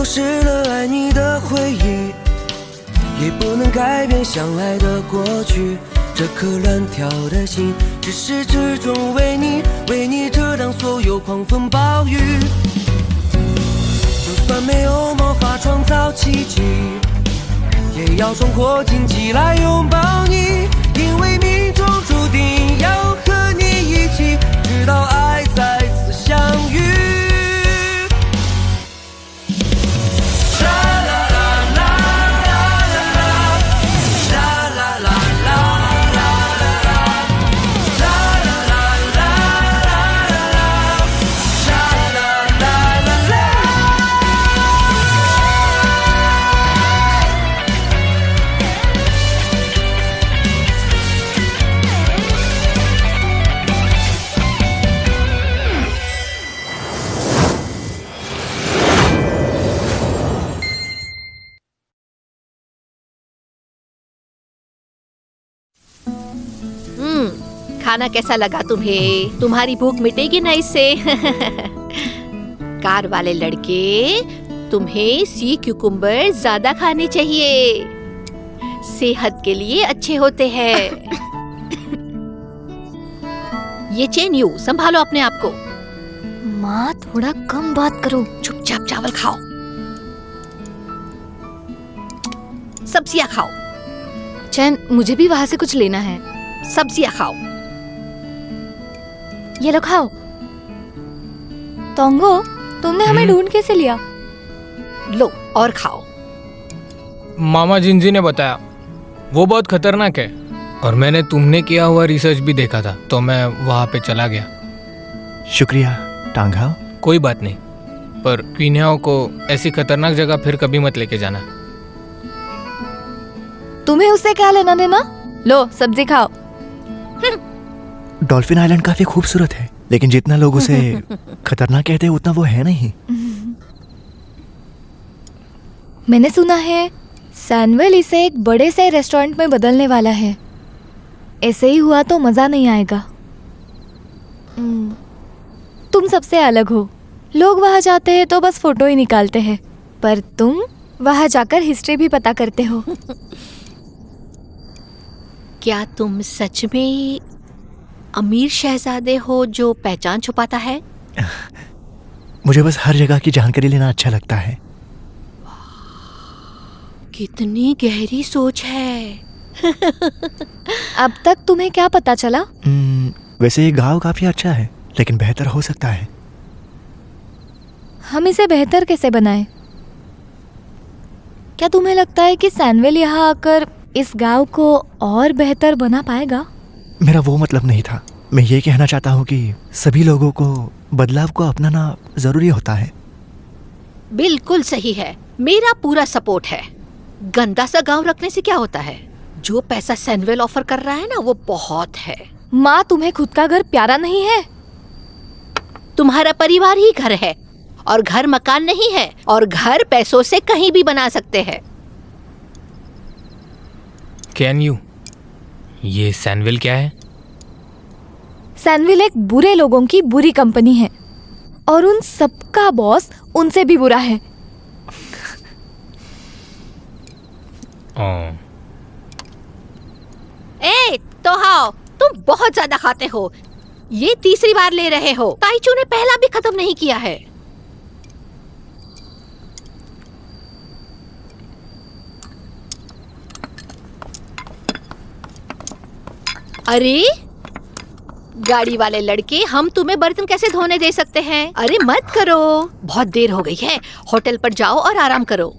失了爱你的回忆，也不能改变相爱的过去。这颗乱跳的心，至始至终为你遮挡所有狂风暴雨。就算没有魔法创造奇迹，也要冲破荆棘来拥抱你，因为命中注定要和你一起，直到爱再次相遇。खाना कैसा लगा तुम्हें? तुम्हारी भूख मिटेगी ना इससे? कार वाले लड़के, तुम्हें सी क्यूकुम्बर ज्यादा खाने चाहिए, सेहत के लिए अच्छे होते हैं। ये चेन यू, संभालो अपने आप को। माँ थोड़ा कम बात करो। चुपचाप चावल खाओ, सब्जियां खाओ। चैन, मुझे भी वहाँ से कुछ लेना है। सब्जियां खाओ। ये लो खाओ। तोंगो, तुमने हमें ढूंढ कैसे लिया? लो और खाओ। मामा जिंजी ने बताया वो बहुत खतरनाक है, और मैंने तुमने किया हुआ रिसर्च भी देखा था, तो मैं वहाँ पे चला गया। शुक्रिया टांगहाओ। कोई बात नहीं, पर क्वीनियाओ को ऐसी खतरनाक जगह फिर कभी मत लेके जाना। तुम्हें उससे क्या लेना देना? लो सब्जी खाओ। डॉल्फिन आइलैंड काफी खूबसूरत है, लेकिन जितना लोग उसे खतरनाक कहते हैं उतना वो है नहीं। मैंने सुना है सैनवेल इसे एक बड़े से रेस्टोरेंट में बदलने वाला है। ऐसे ही हुआ तो मजा नहीं आएगा। तुम सबसे अलग हो। लोग वहाँ जाते हैं तो बस फोटो ही निकालते हैं, पर तुम वहाँ जाकर हिस्ट्री भी पता करते हो। क्या तुम सच में अमीर शहजादे हो जो पहचान छुपाता है? मुझे बस हर जगह की जानकारी लेना अच्छा लगता है। कितनी गहरी सोच है। अब तक तुम्हें क्या पता चला? वैसे ये गांव काफी अच्छा है, लेकिन बेहतर हो सकता है। हम इसे बेहतर कैसे बनाएं? क्या तुम्हें लगता है कि सैनवेल यहाँ आकर इस गांव को और बेहतर बना पाएगा? मेरा वो मतलब नहीं था। मैं ये कहना चाहता हूँ कि सभी लोगों को बदलाव को अपनाना जरूरी होता है। बिल्कुल सही है, मेरा पूरा सपोर्ट है। गंदा सा गांव रखने से क्या होता है? जो पैसा सैनवेल ऑफर कर रहा है ना, वो बहुत है। माँ, तुम्हें खुद का घर प्यारा नहीं है? तुम्हारा परिवार ही घर है, और घर मकान नहीं है, और घर पैसों से कहीं भी बना सकते हैं। कैन यू, ये सैनवेल क्या है? सैनवेल एक बुरे लोगों की बुरी कंपनी है, और उन सबका बॉस उनसे भी बुरा है। ए, तो हाओ, तुम बहुत ज्यादा खाते हो। ये तीसरी बार ले रहे हो। ताइचू ने पहला भी खत्म नहीं किया है। अरे गाड़ी वाले लड़के, हम तुम्हें बर्तन कैसे धोने दे सकते हैं? अरे मत करो, बहुत देर हो गई है। होटल पर जाओ और आराम करो।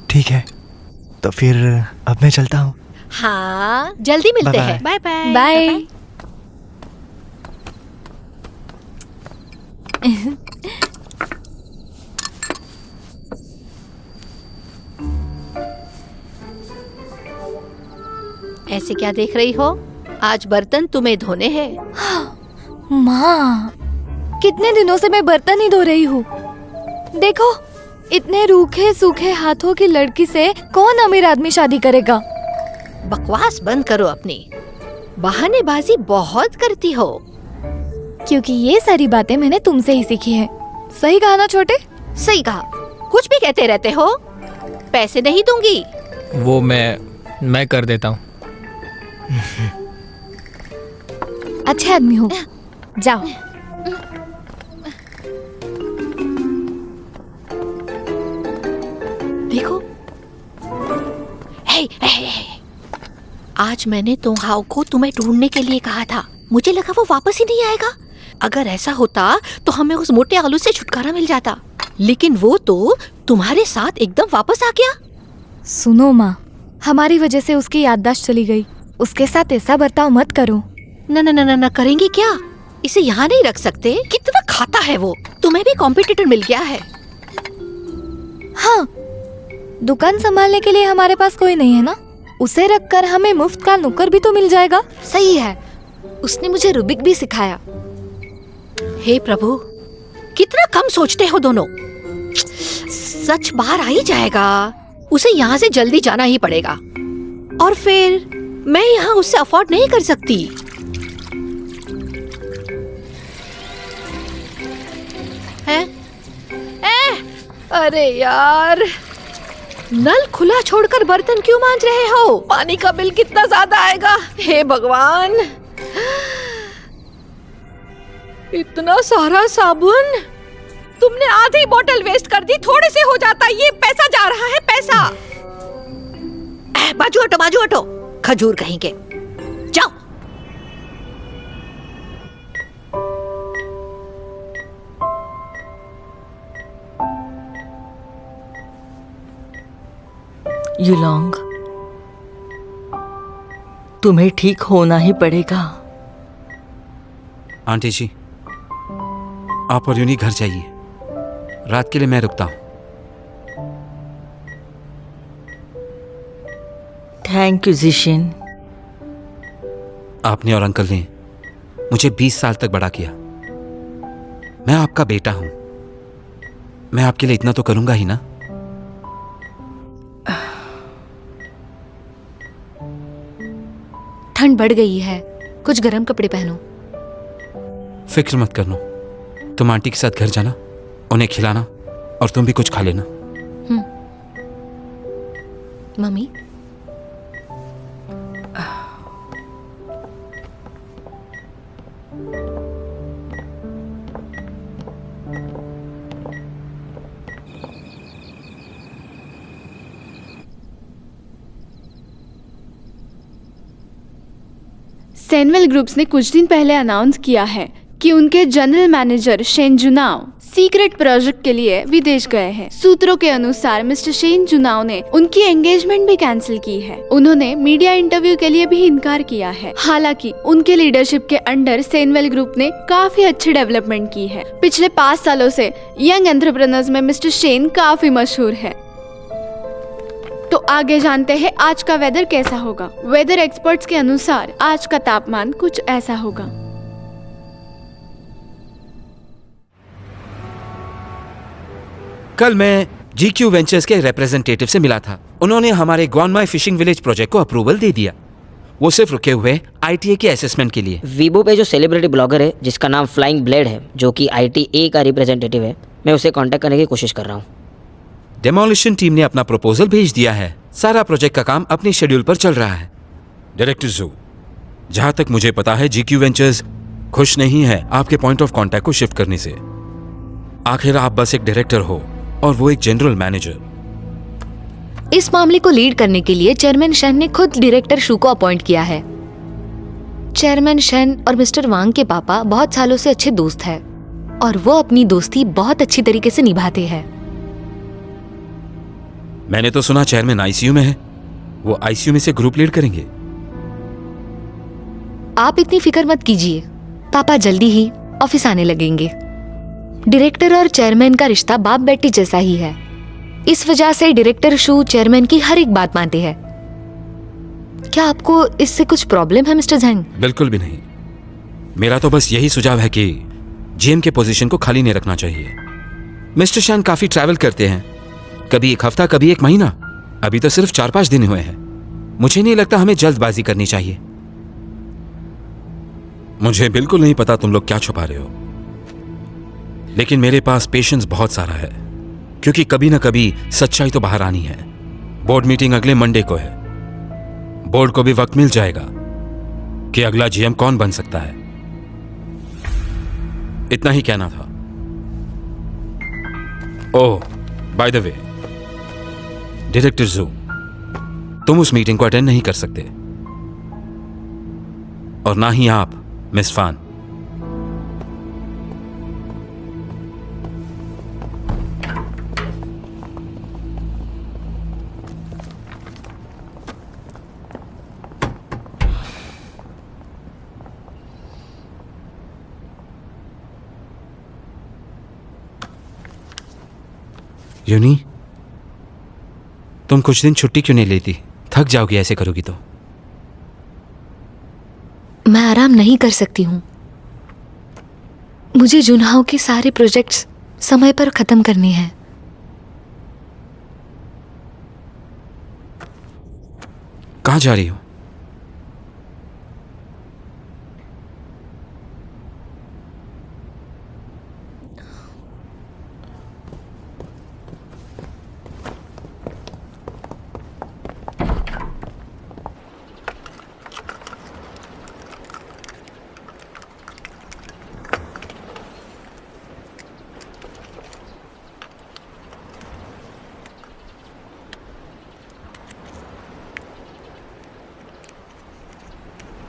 ठीक है, तो फिर अब मैं चलता हूँ। हाँ, जल्दी मिलते हैं। Bye bye. बाय। ऐसे क्या देख रही हो? आज बर्तन तुम्हें धोने हैं। माँ, कितने दिनों से मैं बर्तन ही धो रही हूँ। देखो, इतने रूखे सूखे हाथों की लड़की से कौन अमीर आदमी शादी करेगा? बकवास बंद करो अपनी। बहानेबाजी बहुत करती हो। क्योंकि ये सारी बातें मैंने तुमसे ही सीखी है। सही कहा ना छोटे? सही कहा, कुछ भी कहते रहते हो। पैसे नहीं दूंगी। वो मैं कर देता हूँ। अच्छे आदमी हो, जाओ। देखो, हे, हे, हे। आज मैंने तोहाओ को तुम्हें ढूंढने के लिए कहा था। मुझे लगा वो वापस ही नहीं आएगा। अगर ऐसा होता तो हमें उस मोटे आलू से छुटकारा मिल जाता, लेकिन वो तो तुम्हारे साथ एकदम वापस आ गया। सुनो माँ, हमारी वजह से उसकी याददाश्त चली गई। उसके साथ ऐसा बर्ताव मत करो। न न न न न करेंगे क्या? इसे यहाँ नहीं रख सकते। कितना खाता है वो। तुम्हें भी कॉम्पिटिटर मिल गया है। हाँ, दुकान संभालने के लिए हमारे पास कोई नहीं है ना, उसे रखकर हमें मुफ्त का नौकर भी तो मिल जाएगा। सही है, उसने मुझे रूबिक भी सिखाया। हे प्रभु, कितना कम सोचते हो दोनों। सच बाहर आ ही जाएगा। उसे यहाँ से जल्दी जाना ही पड़ेगा, और फिर मैं यहाँ उससे अफोर्ड नहीं कर सकती। हैं? अरे यार, नल खुला छोड़कर बर्तन क्यों मांज रहे हो? पानी का बिल कितना ज्यादा आएगा। हे भगवान, इतना सारा साबुन। तुमने आधी बोतल वेस्ट कर दी। थोड़े से हो जाता, ये पैसा जा रहा है, पैसा। बाजू हटो, बाजू हटो, खजूर कहेंगे। जाओ। युलोंग, तुम्हें ठीक होना ही पड़ेगा। आंटी जी, आप और यूनी घर जाइए। रात के लिए मैं रुकता हूं। थैंक यू जिशिन। आपने और अंकल ने मुझे 20 साल तक बड़ा किया। मैं आपका बेटा हूं। मैं आपके लिए इतना तो करूंगा ही ना। ठंड बढ़ गई है, कुछ गर्म कपड़े पहनो। फिक्र मत करना। तुम आंटी के साथ घर जाना, उन्हें खिलाना, और तुम भी कुछ खा लेना। मम्मी, सेनवेल ग्रुप्स ने कुछ दिन पहले अनाउंस किया है कि उनके जनरल मैनेजर शेन जुनाओ सीक्रेट प्रोजेक्ट के लिए विदेश गए हैं। सूत्रों के अनुसार मिस्टर शेन जुनाओ ने उनकी एंगेजमेंट भी कैंसिल की है। उन्होंने मीडिया इंटरव्यू के लिए भी इनकार किया है। हालांकि उनके लीडरशिप के अंडर सेनवेल ग्रुप ने काफी अच्छी डेवलपमेंट की है। पिछले 5 सालों से यंग एंटरप्रेन्योर्स में मिस्टर शेन काफी मशहूर है। तो आगे जानते हैं आज का वेदर कैसा होगा। वेदर एक्सपर्ट्स के अनुसार आज का तापमान कुछ ऐसा होगा। कल मैं GQ वेंचर्स के रिप्रेजेंटेटिव से मिला था। उन्होंने हमारे ग्वानमाई फिशिंग विलेज प्रोजेक्ट को अप्रूवल दे दिया। वो सिर्फ रुके हुए ITA के असेसमेंट के लिए। वीबो पे जो सेलिब्रिटी ब्लॉगर है जिसका नाम फ्लाइंग ब्लेड है, जो कि ITA का रिप्रेजेंटेटिव है, मैं उसे कांटेक्ट करने की कोशिश कर रहा हूँ। डेमोलिशन टीम ने अपना प्रपोजल भेज दिया है। सारा प्रोजेक्ट का काम अपने शेड्यूल पर चल रहा है। डायरेक्टर जू, जहां तक मुझे पता है GQ वेंचर्स खुश नहीं है आपके पॉइंट ऑफ कांटेक्ट को शिफ्ट करने से। आखिर आप बस एक डायरेक्टर हो और वो एक जनरल मैनेजर। इस मामले को लीड करने के लिए चेयरमैन शन ने खुद डायरेक्टर शू को अपॉइंट किया है। चेयरमैन शन और मिस्टर वांग के पापा बहुत सालों से अच्छे दोस्त हैं और वो अपनी दोस्ती बहुत अच्छी तरीके से निभाते हैं। मैंने तो सुना चेयरमैन ICU में है। वो ICU में से ग्रुप लीड करेंगे। आप इतनी फिक्र मत कीजिए, पापा जल्दी ही ऑफिस आने लगेंगे। डायरेक्टर और चेयरमैन का रिश्ता बाप बेटी जैसा ही है। इस वजह से डायरेक्टर शू चेयरमैन की हर एक बात मानते हैं। क्या आपको इससे कुछ प्रॉब्लम है मिस्टर झेंग? बिल्कुल भी नहीं। मेरा तो बस यही सुझाव है कि GM के पोजीशन को खाली नहीं रखना चाहिए। मिस्टर शान काफी ट्रैवल करते हैं, कभी 1 हफ्ता, कभी 1 महीना। अभी तो सिर्फ 4-5 दिन हुए हैं। मुझे नहीं लगता हमें जल्दबाजी करनी चाहिए। मुझे बिल्कुल नहीं पता तुम लोग क्या छुपा रहे हो, लेकिन मेरे पास पेशेंस बहुत सारा है। क्योंकि कभी ना कभी सच्चाई तो बाहर आनी है। बोर्ड मीटिंग अगले मंडे को है। बोर्ड को भी वक्त मिल जाएगा कि अगला जीएम कौन बन सकता है। इतना ही कहना था। ओह, बाय द वे, डायरेक्टर जू, तुम उस मीटिंग को अटेंड नहीं कर सकते, और ना ही आप, मिस फान। यूनी, तुम कुछ दिन छुट्टी क्यों नहीं लेती? थक जाओगी ऐसे करोगी तो। मैं आराम नहीं कर सकती हूँ। मुझे जुनहाओ के सारे प्रोजेक्ट्स समय पर खत्म करने हैं। कहाँ जा रही हो?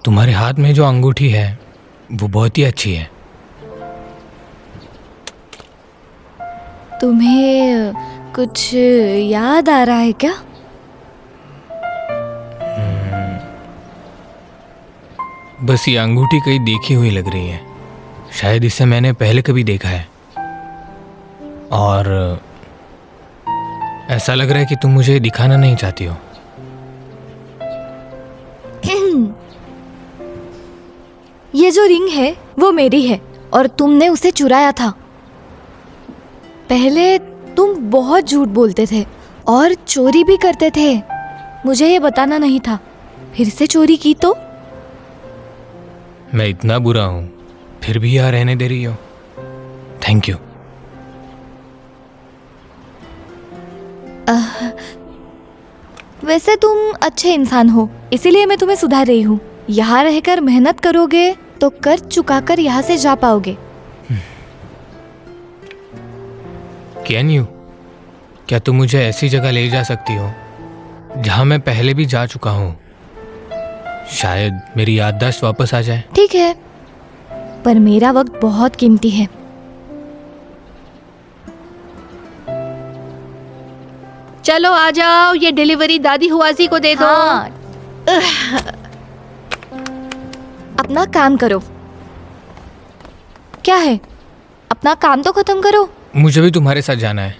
तुम्हारे हाथ में जो अंगूठी है वो बहुत ही अच्छी है। तुम्हें कुछ याद आ रहा है क्या? बस ये अंगूठी कहीं देखी हुई लग रही है। शायद इसे मैंने पहले कभी देखा है, और ऐसा लग रहा है कि तुम मुझे दिखाना नहीं चाहती हो। ये जो रिंग है वो मेरी है और तुमने उसे चुराया था। पहले तुम बहुत झूठ बोलते थे और चोरी भी करते थे। मुझे ये बताना नहीं था। फिर से चोरी की तो? मैं इतना बुरा हूं फिर भी यहाँ रहने दे रही हो। Thank you. वैसे तुम अच्छे इंसान हो, इसीलिए मैं तुम्हें सुधार रही हूँ। यहाँ रहकर मेहनत करोगे तो कर्ज चुकाकर यहाँ से जा पाओगे। कैन यू, क्या तुम मुझे ऐसी जगह ले जा सकती हो जहाँ मैं पहले भी जा चुका हूँ? शायद मेरी याददाश्त वापस आ जाए। ठीक है, पर मेरा वक्त बहुत कीमती है। चलो आ जाओ, ये डिलीवरी दादी हुआजी को दे दो। हाँ। अपना काम करो। क्या है, अपना काम तो खत्म करो। मुझे भी तुम्हारे साथ जाना है।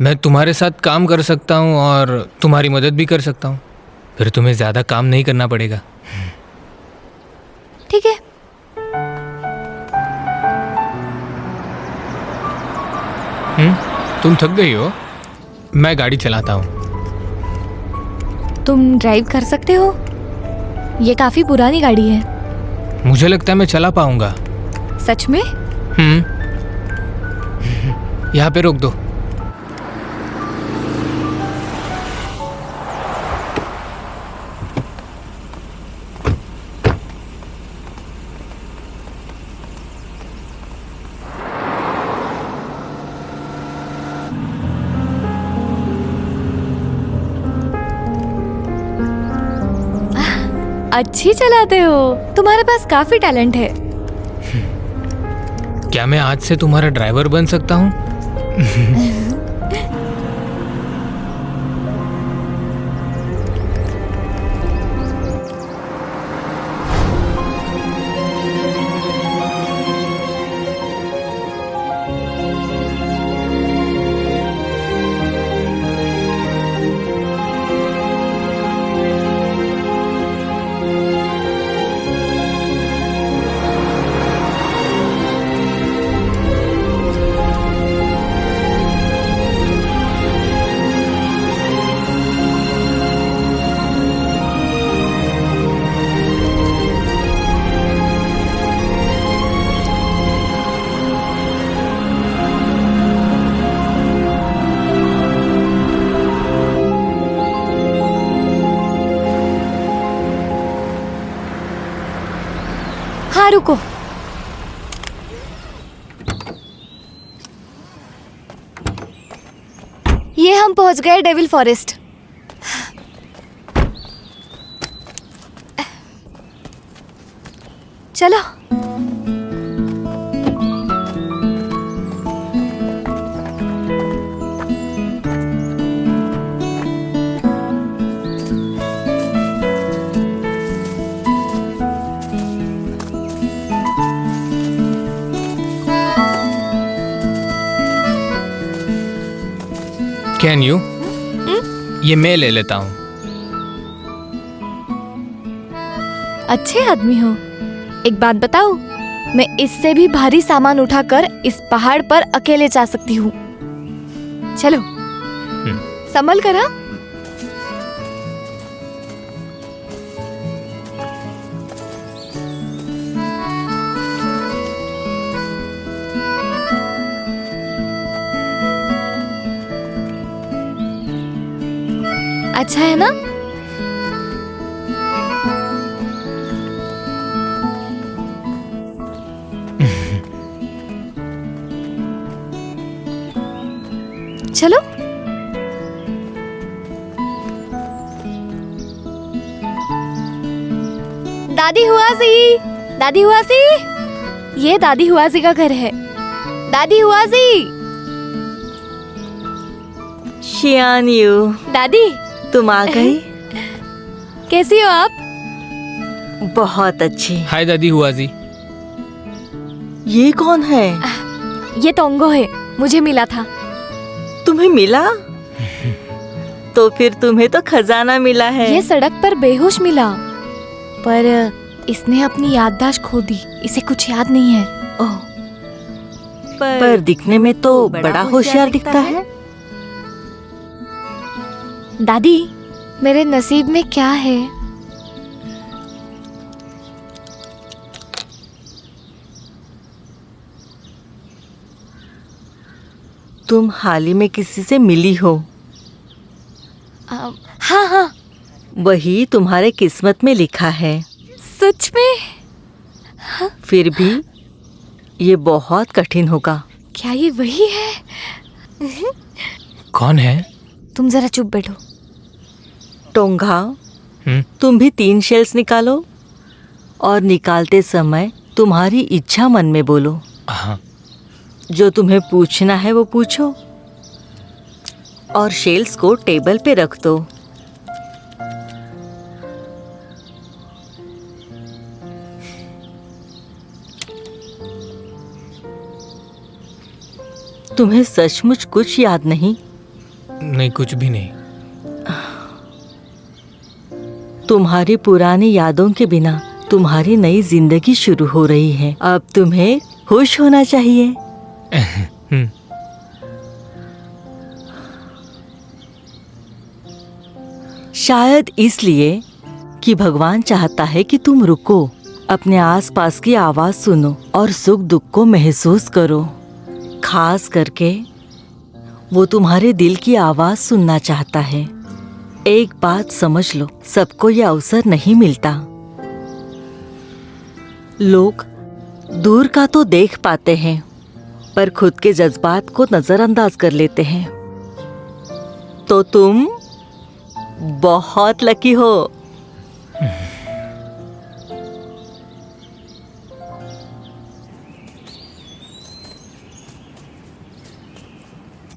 मैं तुम्हारे साथ काम कर सकता हूँ और तुम्हारी मदद भी कर सकता हूँ। फिर तुम्हें ज़्यादा काम नहीं करना पड़ेगा। ठीक है। तुम थक गई हो? मैं गाड़ी चलाता हूँ। तुम ड्राइव कर सकते हो? ये काफी पुरानी गाड़ी है। मुझे लगता है मैं चला पाऊंगा। सच में? यहाँ पे रोक दो। अच्छी चलाते हो, तुम्हारे पास काफी टैलेंट है। क्या मैं आज से तुम्हारा ड्राइवर बन सकता हूँ? रुको। ये हम पहुंच गए डेविल फॉरेस्ट। चलो। Can you? ये मैं ले लेता हूँ। अच्छे आदमी हो। एक बात बताऊं, मैं इससे भी भारी सामान उठाकर इस पहाड़ पर अकेले जा सकती हूँ। चलो, संभल कर। हाँ? अच्छा है ना? चलो। दादी हुआसी, दादी हुआसी, ये दादी हुआसी का घर है। दादी हुआसी। शियान यू, दादी, तुम आ गई? कैसी हो आप? बहुत अच्छी। हाय दादी हुआजी। ये कौन है? ये तोंगो है, मुझे मिला था। तुम्हें मिला? तो फिर तुम्हें तो खजाना मिला है। ये सड़क पर बेहोश मिला, पर इसने अपनी याददाश्त खो दी। इसे कुछ याद नहीं है। ओह, पर दिखने में तो बड़ा होशियार दिखता है। दादी, मेरे नसीब में क्या है? तुम हाल ही में किसी से मिली हो। हाँ हाँ, वही तुम्हारे किस्मत में लिखा है। सच में? फिर भी ये बहुत कठिन होगा। क्या ये वही है? कौन है? तुम जरा चुप बैठो। टोंगा, तुम भी 3 शेल्स निकालो और निकालते समय तुम्हारी इच्छा मन में बोलो। हाँ। जो तुम्हें पूछना है वो पूछो और शेल्स को टेबल पे रख दो। तुम्हें सचमुच कुछ याद नहीं? नहीं, कुछ भी नहीं। तुम्हारी पुरानी यादों के बिना तुम्हारी नई जिंदगी शुरू हो रही है। अब तुम्हें खुश होना चाहिए। शायद इसलिए कि भगवान चाहता है कि तुम रुको, अपने आसपास की आवाज सुनो और सुख दुख को महसूस करो। खास करके वो तुम्हारे दिल की आवाज सुनना चाहता है। एक बात समझ लो, सबको ये अवसर नहीं मिलता। लोग दूर का तो देख पाते हैं, पर खुद के जज्बात को नजरअंदाज कर लेते हैं। तो तुम बहुत लकी हो।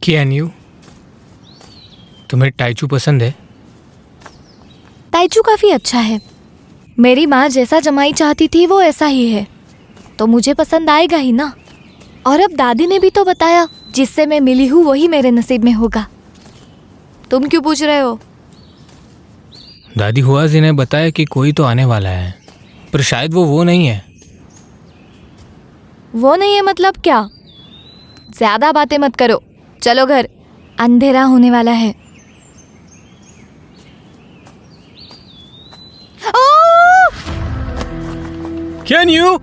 Can you? तुम्हें टाइचू पसंद है? ताइचू काफी अच्छा है। मेरी माँ जैसा जमाई चाहती थी वो ऐसा ही है, तो मुझे पसंद आएगा ही ना। और अब दादी ने भी तो बताया, जिससे मैं मिली हूँ वही मेरे नसीब में होगा। तुम क्यों पूछ रहे हो? दादी हुआजी ने बताया कि कोई तो आने वाला है, पर शायद वो नहीं है। वो नहीं है मतलब क्या? ज्यादा बातें मत करो, चलो घर, अंधेरा होने वाला है। Can you?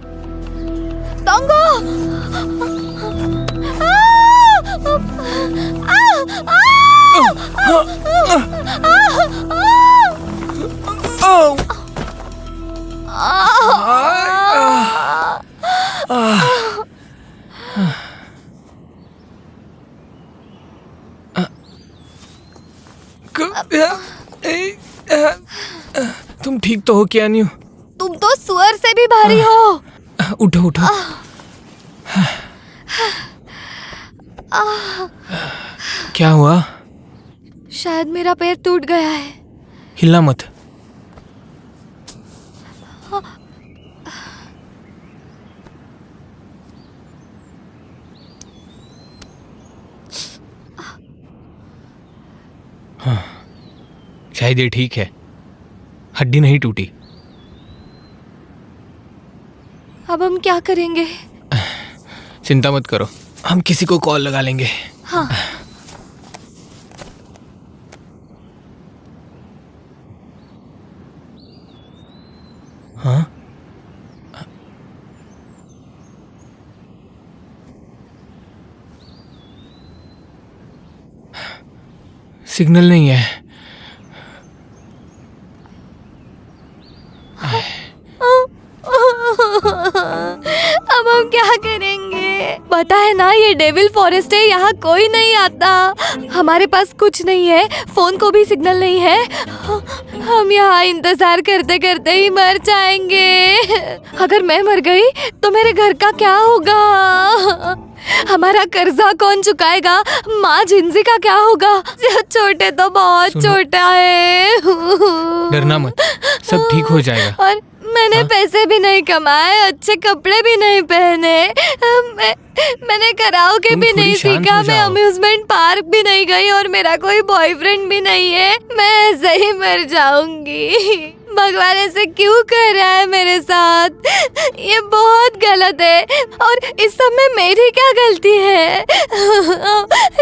टोंगो! तुम ठीक तो हो क्या नहीं? तुम तो सुअर से भी भारी हो। उठो उठो। क्या हुआ? शायद मेरा पैर टूट गया है। हिलना मत। हाँ, शायद ये ठीक है, हड्डी नहीं टूटी। अब हम क्या करेंगे? चिंता मत करो, हम किसी को कॉल लगा लेंगे। हाँ। हाँ? सिग्नल नहीं है। अब हम क्या करेंगे? पता है ना, ये डेविल फॉरेस्ट है, यहाँ कोई नहीं आता। हमारे पास कुछ नहीं है, फोन को भी सिग्नल नहीं है। हम यहाँ इंतजार करते करते ही मर जाएंगे। अगर मैं मर गई तो मेरे घर का क्या होगा? हमारा कर्जा कौन चुकाएगा? माँ जिंजी का क्या होगा? छोटे तो बहुत छोटा है। डरना मत, सब ठीक हो जाएगा। और मैंने पैसे भी नहीं कमाए, अच्छे कपड़े भी नहीं पहने, मैंने कराओके भी नहीं सीखा, मैं अम्यूजमेंट पार्क भी नहीं गई और मेरा कोई बॉयफ्रेंड भी नहीं है। मैं ऐसे ही मर जाऊंगी। भगवान ऐसे क्यों कर रहा है मेरे साथ? ये बहुत गलत है और इस सब में मेरी क्या गलती है?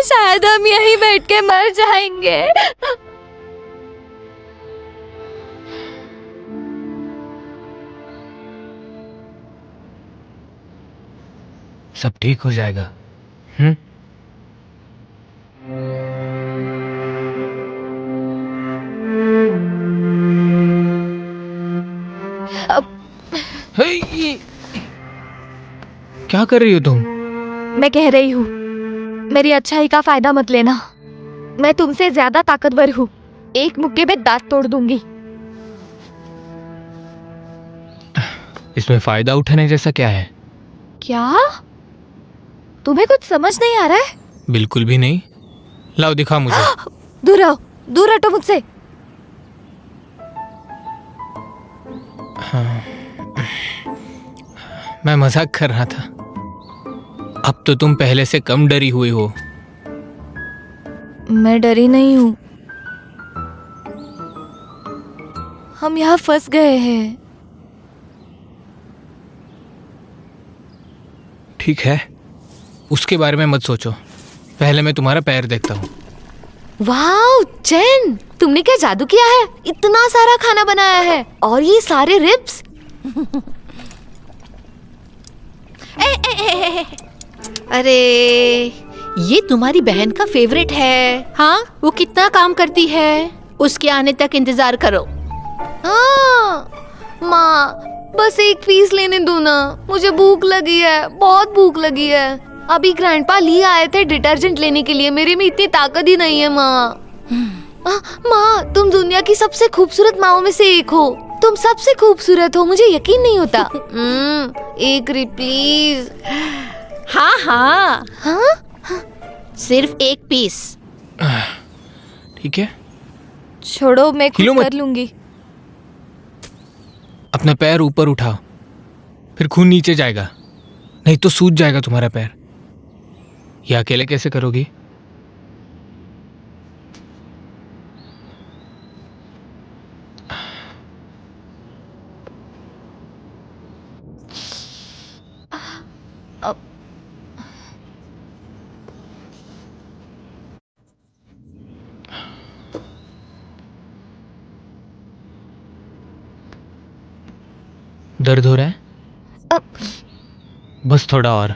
शायद हम यहीं बैठ के मर जाएंगे। सब ठीक हो जाएगा। क्या कर रही हो तुम? मैं कह रही हूँ, मेरी अच्छाई का फायदा मत लेना। मैं तुमसे ज्यादा ताकतवर हूँ, एक मुक्के में दांत तोड़ दूंगी। इसमें फायदा उठाने जैसा क्या है? क्या तुम्हें कुछ समझ नहीं आ रहा है? बिल्कुल भी नहीं। लाओ दिखा मुझे। दूर रहो, दूर हटो मुझसे। हाँ, मैं मजाक कर रहा था। अब तो तुम पहले से कम डरी हुई हो। मैं डरी नहीं हूँ, हम यहाँ फंस गए हैं। ठीक है, उसके बारे में मत सोचो, पहले मैं तुम्हारा पैर देखता हूँ। वाओ चैन, तुमने क्या जादू किया है? इतना सारा खाना बनाया है और ये सारे रिब्स। अरे ये तुम्हारी बहन का फेवरेट है। हाँ, वो कितना काम करती है, उसके आने तक इंतजार करो। हाँ माँ, बस एक पीस लेने दो ना, मुझे भूख लगी है, बहुत भूख लगी है। अभी ग्रैंडपा ली आए थे डिटर्जेंट लेने के लिए, मेरे में इतनी ताकत ही नहीं है माँ। माँ, तुम दुनिया की सबसे खूबसूरत माँओं में से एक हो, तुम सबसे खूबसूरत हो, मुझे यकीन नहीं होता। एक रिप प्लीज। हाँ हाँ हाँ, सिर्फ एक पीस। ठीक है, छोड़ो, मैं खुद कर लूंगी। अपना पैर ऊपर उठाओ, फिर खून नीचे जाएगा, नहीं तो सूज जाएगा तुम्हारा पैर। ये अकेले कैसे करोगी? दर्द हो रहा है? बस थोड़ा और।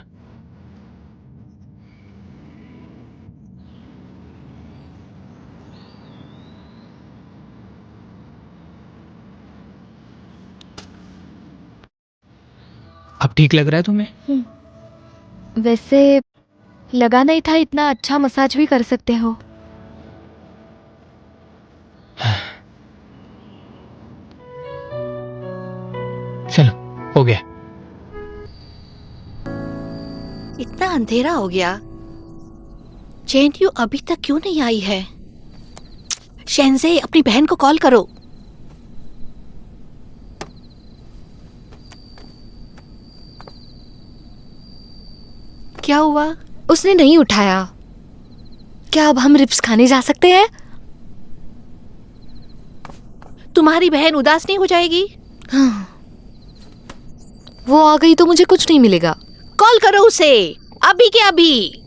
अब ठीक लग रहा है तुम्हें? वैसे लगा नहीं था इतना अच्छा मसाज भी कर सकते हो। चलो, हो गया। इतना अंधेरा हो गया, चेंटू अभी तक क्यों नहीं आई है? शेंजे, अपनी बहन को कॉल करो। क्या हुआ? उसने नहीं उठाया। क्या अब हम रिप्स खाने जा सकते हैं? तुम्हारी बहन उदास नहीं हो जाएगी? हाँ। वो आ गई तो मुझे कुछ नहीं मिलेगा। कॉल करो उसे, अभी के अभी।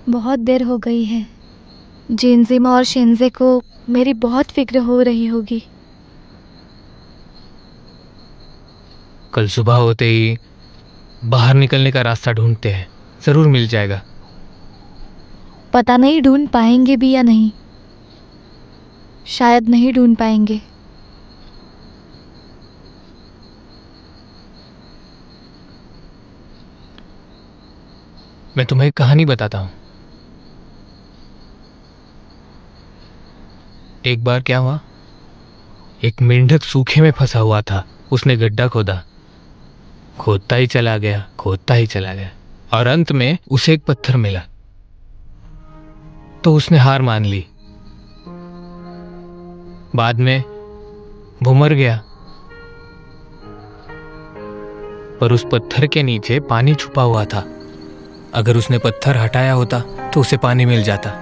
बहुत देर हो गई है। जेनजिमा और शेंजे को मेरी बहुत फिक्र हो रही होगी। कल सुबह होते ही बाहर निकलने का रास्ता ढूंढते हैं, जरूर मिल जाएगा। पता नहीं ढूंढ पाएंगे भी या नहीं। शायद नहीं ढूंढ पाएंगे। मैं तुम्हें एक कहानी बताता हूँ। एक बार क्या हुआ, एक मेंढक सूखे में फंसा हुआ था। उसने गड्ढा खोदा, खोदता ही चला गया, खोदता ही चला गया, और अंत में उसे एक पत्थर मिला। तो उसने हार मान ली। बाद में वो मर गया, पर उस पत्थर के नीचे पानी छुपा हुआ था। अगर उसने पत्थर हटाया होता तो उसे पानी मिल जाता।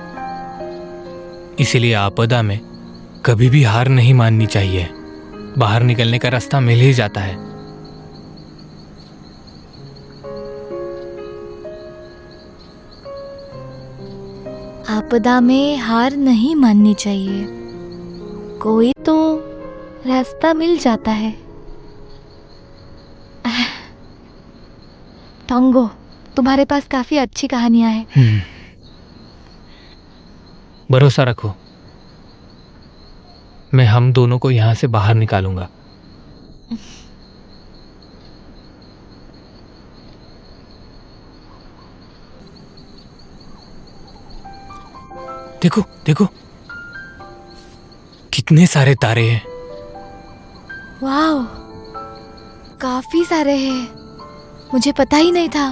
इसीलिए आपदा में कभी भी हार नहीं माननी चाहिए। बाहर निकलने का रास्ता मिल ही जाता है। आपदा में हार नहीं माननी चाहिए। कोई तो रास्ता मिल जाता है। टोंगो, तुम्हारे पास काफी अच्छी कहानियां हैं। भरोसा रखो, मैं हम दोनों को यहां से बाहर निकालूंगा। देखो देखो, कितने सारे तारे हैं। वाह, काफी सारे हैं। मुझे पता ही नहीं था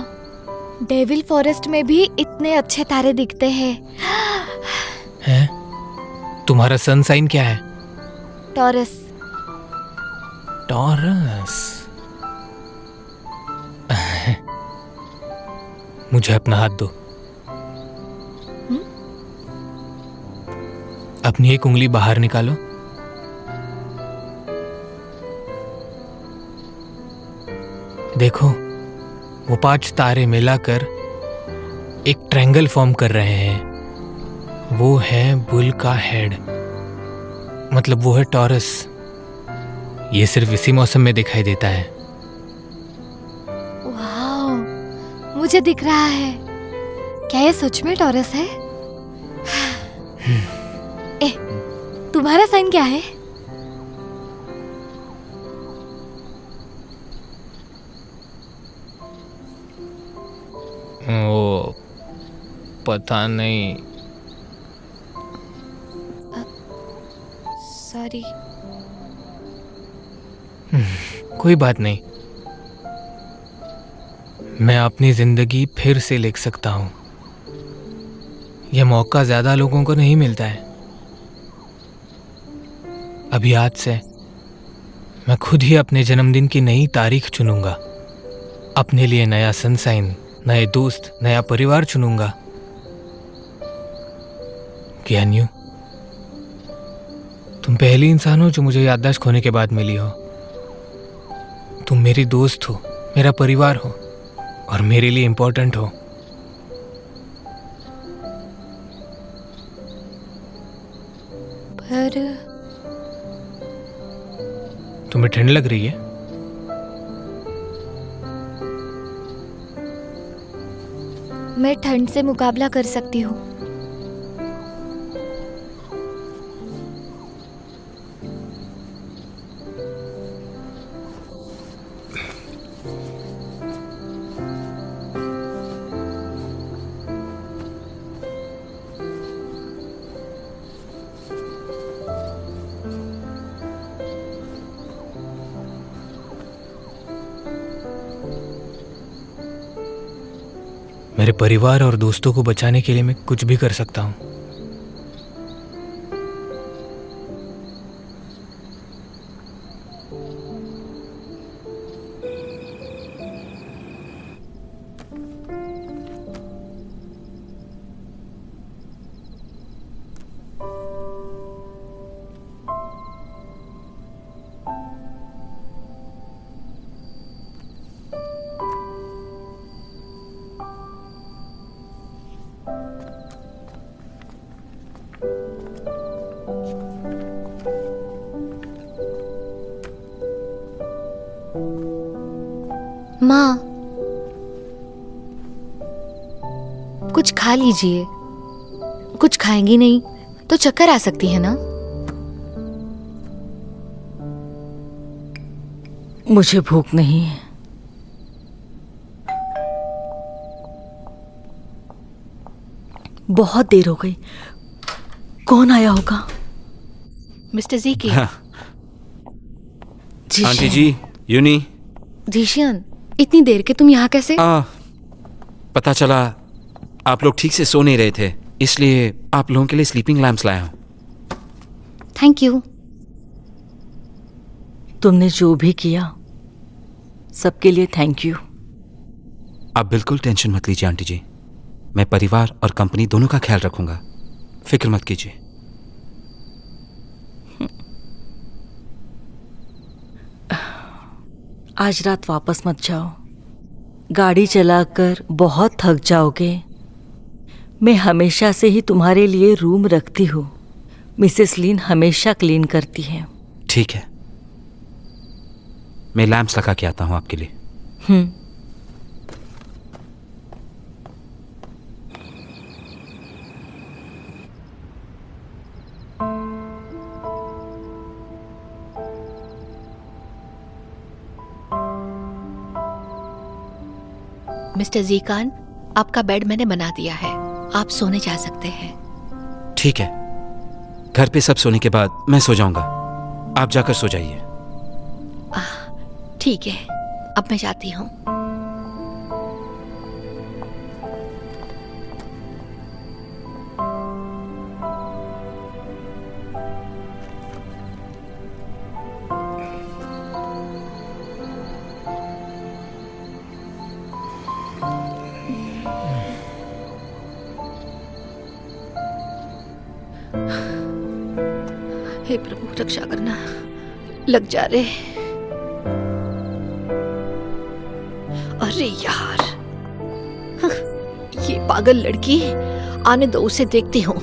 डेविल फॉरेस्ट में भी इतने अच्छे तारे दिखते हैं। हैं? तुम्हारा सन साइन क्या है? टॉरस। टॉरस। मुझे अपना हाथ दो। अपनी एक उंगली बाहर निकालो। देखो, वो 5 तारे मिलाकर एक ट्रायंगल फॉर्म कर रहे हैं। वो है बुल का हेड, मतलब वो है टॉरस। ये सिर्फ इसी मौसम में दिखाई देता है। वाह, मुझे दिख रहा है। क्या ये सच में टॉरस है? ए, तुम्हारा साइन क्या है? ओ, पता नहीं। सॉरी। कोई बात नहीं, मैं अपनी जिंदगी फिर से लिख सकता हूं। यह मौका ज्यादा लोगों को नहीं मिलता है। अभी आज से मैं खुद ही अपने जन्मदिन की नई तारीख चुनूंगा। अपने लिए नया सनसाइन, नए दोस्त, नया परिवार चुनूंगा। ज्ञानियों, तुम पहली इंसान हो जो मुझे याददाश्त खोने के बाद मिली हो। तुम मेरी दोस्त हो, मेरा परिवार हो और मेरे लिए इंपॉर्टेंट हो। पर तुम्हें ठंड लग रही है? मैं ठंड से मुकाबला कर सकती हूँ। मेरे परिवार और दोस्तों को बचाने के लिए मैं कुछ भी कर सकता हूँ। माँ, कुछ खा लीजिए। कुछ खाएंगी नहीं तो चक्कर आ सकती है ना। मुझे भूख नहीं है। बहुत देर हो गई। कौन आया होगा? मिस्टर जी की। आंटी जी, यूनी। जीशियन, इतनी देर के तुम यहाँ कैसे? पता चला आप लोग ठीक से सो नहीं रहे थे, इसलिए आप लोगों के लिए स्लीपिंग लैम्प्स लाया हूँ। Thank you. तुमने जो भी किया सबके लिए थैंक यू। आप बिल्कुल टेंशन मत लीजिए आंटी जी, मैं परिवार और कंपनी दोनों का ख्याल रखूंगा, फिक्र मत कीजिए। आज रात वापस मत जाओ, गाड़ी चलाकर बहुत थक जाओगे। मैं हमेशा से ही तुम्हारे लिए रूम रखती हूँ। मिसेस लीन हमेशा क्लीन करती है। ठीक है, मैं लैम्प्स लगा के आता हूँ आपके लिए। मिस्टर जीकान, आपका बेड मैंने बना दिया है, आप सोने जा सकते हैं। ठीक है, घर पे सब सोने के बाद मैं सो जाऊंगा, आप जाकर सो जाइए। ठीक है, अब मैं जाती हूँ। हे प्रभु, रक्षा करना, लग जा रे। अरे यार, ये पागल लड़की, आने दो, उसे देखती हूँ।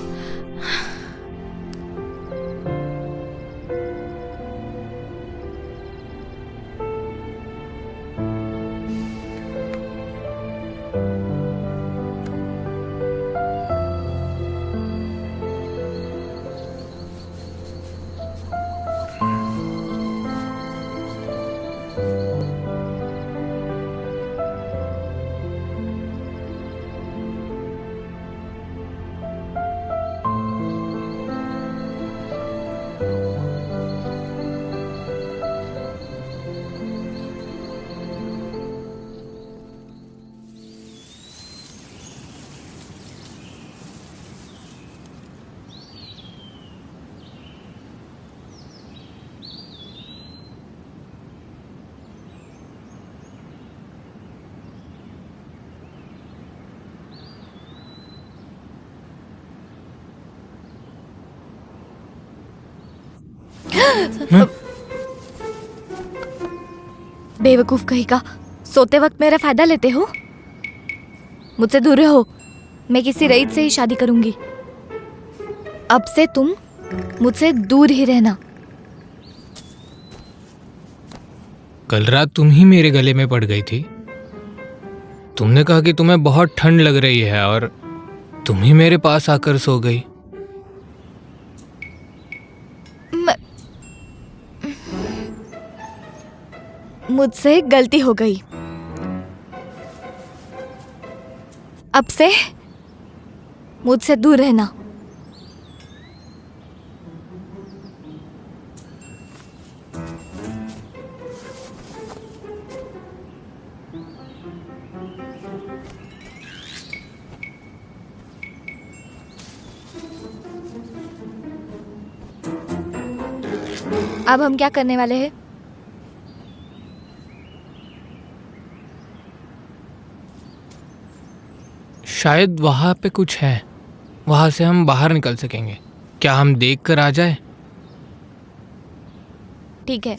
बेवकूफ कहीं का, सोते वक्त मेरा फायदा लेते हो। मुझसे दूर रहो, मैं किसी रईस से ही शादी करूंगी। अब से तुम मुझसे दूर ही रहना। कल रात तुम ही मेरे गले में पड़ गई थी, तुमने कहा कि तुम्हें बहुत ठंड लग रही है और तुम ही मेरे पास आकर सो गई। मुझसे गलती हो गई। अब से मुझसे दूर रहना। अब हम क्या करने वाले हैं? शायद वहां पे कुछ है, वहां से हम बाहर निकल सकेंगे। क्या हम देख कर आ जाए? ठीक है।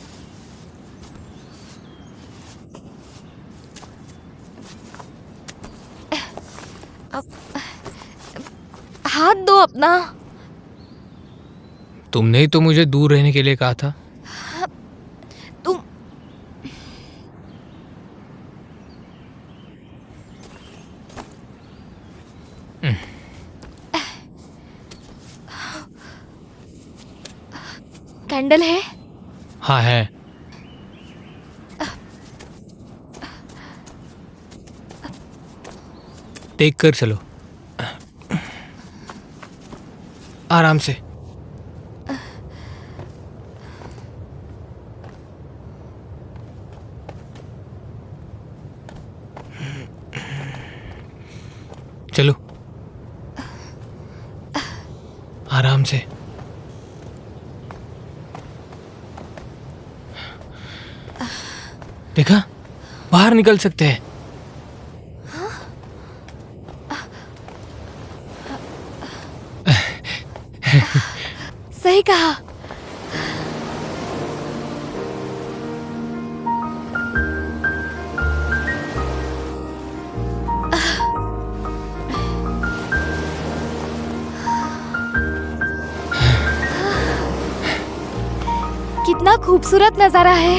हाथ दो अपना। तुमने ही तो मुझे दूर रहने के लिए कहा था। तुम कैंडल है? हाँ है। देख कर चलो, आराम से। चलो, आराम से। देखा, बाहर निकल सकते हैं। सही कहा। कितना खूबसूरत नजारा है।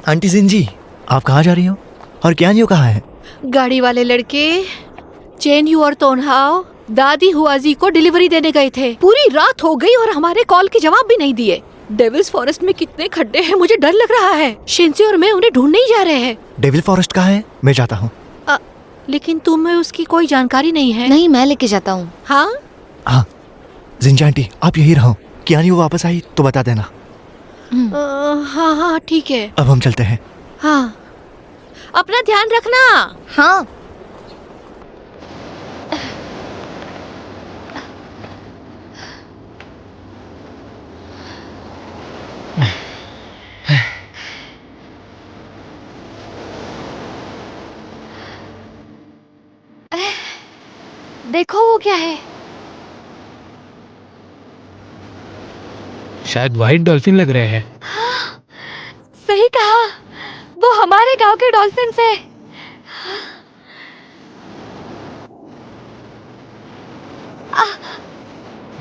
आंटी जिन जी, आप कहाँ जा रही हो? और क्या न्यू कहाँ है? गाड़ी वाले लड़के चेन यू और तोनहाव दादी हुआजी को डिलीवरी देने गए थे। पूरी रात हो गई और हमारे कॉल के जवाब भी नहीं दिए। डेविल्स फॉरेस्ट में कितने खड्डे हैं, मुझे डर लग रहा है। शिंसी और मैं उन्हें ढूंढने ही जा रहे हैं। डेविल फॉरेस्ट कहाँ है? मैं जाता हूँ। लेकिन तुम्हें उसकी कोई जानकारी नहीं है। नहीं, मैं लेके जाता हूँ। हाँ हाँ जिंजा आंटी, आप यही रहो। क्या न्यू वापस आई तो बता देना। हाँ हाँ ठीक है। अब हम चलते हैं। हाँ, अपना ध्यान रखना। हाँ। देखो वो क्या है? शायद व्हाइट डॉल्फिन लग रहे हैं। सही कहा, वो हमारे गांव के डॉल्फिन है।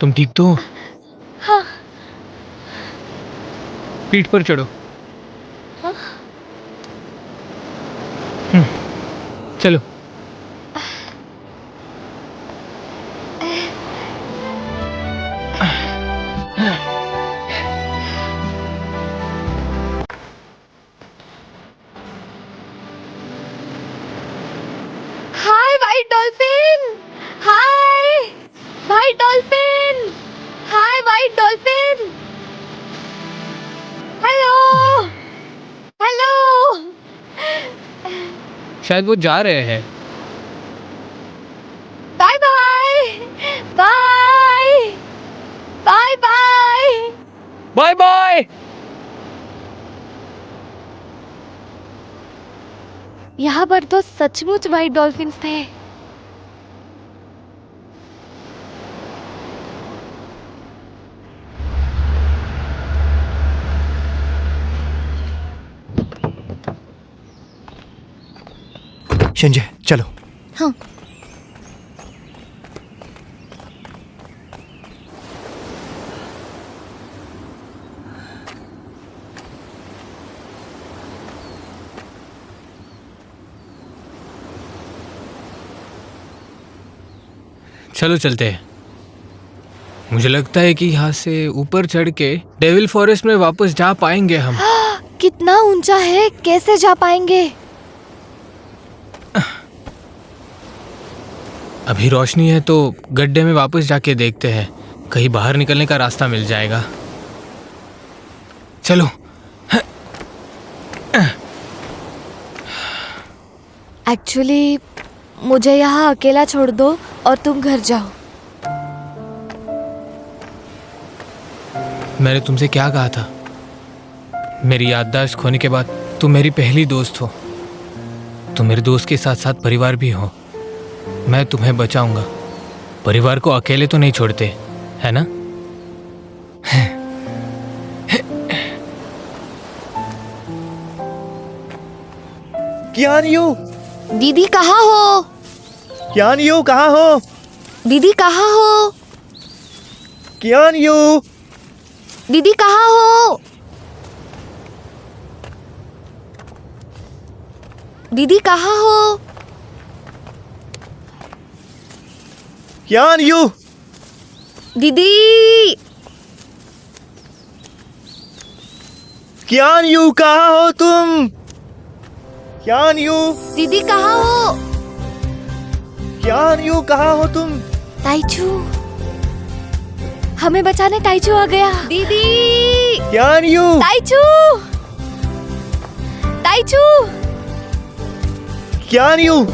तुम ठीक तो हो? हाँ। पीठ पर चढ़ो। चलो। Hi white dolphin. Hi white dolphin. Hi white dolphin. Hello hello. शायद वो जा रहे हैं। Bye bye bye bye bye bye bye. यहाँ पर तो सचमुच व्हाइट डॉल्फिन्स थे। संजय चलो। हाँ। चलो चलते हैं। मुझे लगता है कि यहाँ से ऊपर चढ़ के डेविल फॉरेस्ट में वापस जा पाएंगे हम। कितना ऊंचा है, कैसे जा पाएंगे? अभी रोशनी है तो गड्ढे में वापस जाके देखते हैं, कहीं बाहर निकलने का रास्ता मिल जाएगा। चलो। एक्चुअली मुझे यहाँ अकेला छोड़ दो और तुम घर जाओ। मैंने तुमसे क्या कहा था? मेरी याददाश्त खोने के बाद तुम मेरी पहली दोस्त हो। तुम मेरे दोस्त के साथ साथ परिवार भी हो। मैं तुम्हें बचाऊंगा। परिवार को अकेले तो नहीं छोड़ते, है ना? कियान यू, दीदी कहाँ हो? कियान यू कहाँ हो? दीदी कहाँ हो? कियान यू, दीदी कहाँ हो? दीदी कहाँ हो? कियान यू, दीदी कियान यू कहाँ हो तुम? कियान यू, दीदी कहाँ हो? कियान यू कहाँ हो तुम? ताइचू, हमें बचाने ताइचू आ गया। दीदी, कियान यू, ताइचू, ताइचू, कियान यू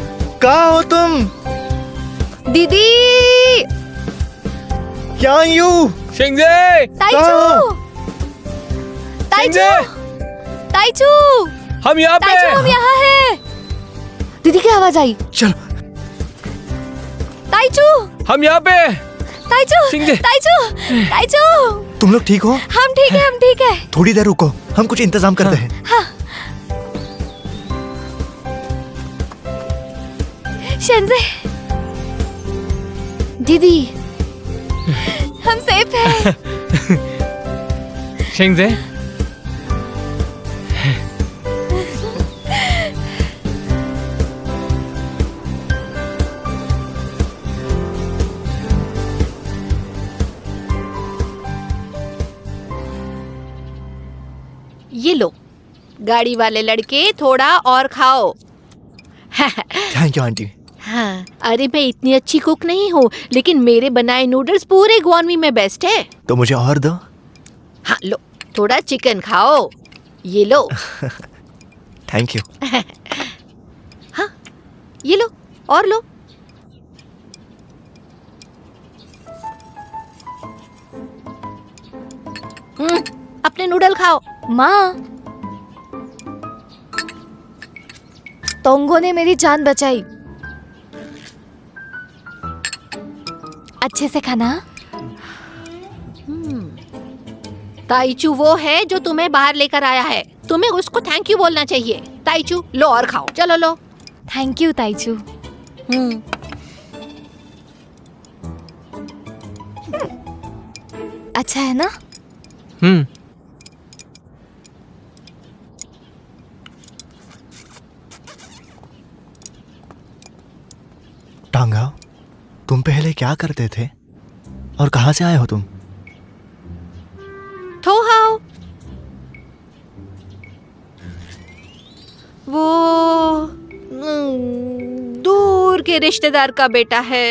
कहाँ हो तुम? दीदी, कियान यू, शिंगजे! ताइचू, ताइचू, ताइचू, हम यहाँ पे ताइचू, हम यहाँ हैं। दीदी की आवाज आई। चलो। ताइचू, हम यहाँ पे। ताइचू, शिंगजे! ताइचू, ताइचू, तुम लोग ठीक हो? हम ठीक है, हम ठीक है। थोड़ी देर रुको, हम कुछ इंतजाम करते हैं। हाँ। शेंजे, दीदी, हम सेफ हैं। शिंगजे, ये लो, गाड़ी वाले लड़के, थोड़ा और खाओ। Thank you aunty. हाँ, अरे मैं इतनी अच्छी कुक नहीं हूँ, लेकिन मेरे बनाए नूडल्स पूरे ग्वानमी में बेस्ट है। तो मुझे और दो। हाँ लो, थोड़ा चिकन खाओ। ये लो। Thank you. हाँ, ये लो और लो। अपने नूडल खाओ। माँ, तोंगो ने मेरी जान बचाई। अच्छे से खाना। ताइचू वो है जो तुम्हें बाहर लेकर आया है, तुम्हें उसको थैंक यू बोलना चाहिए। ताइचू, लो और खाओ। चलो लो। Thank you ताइचू। अच्छा है ना? टांगा, तुम पहले क्या करते थे और कहाँ से आए हो तुम? थोहाओ, वो दूर के रिश्तेदार का बेटा है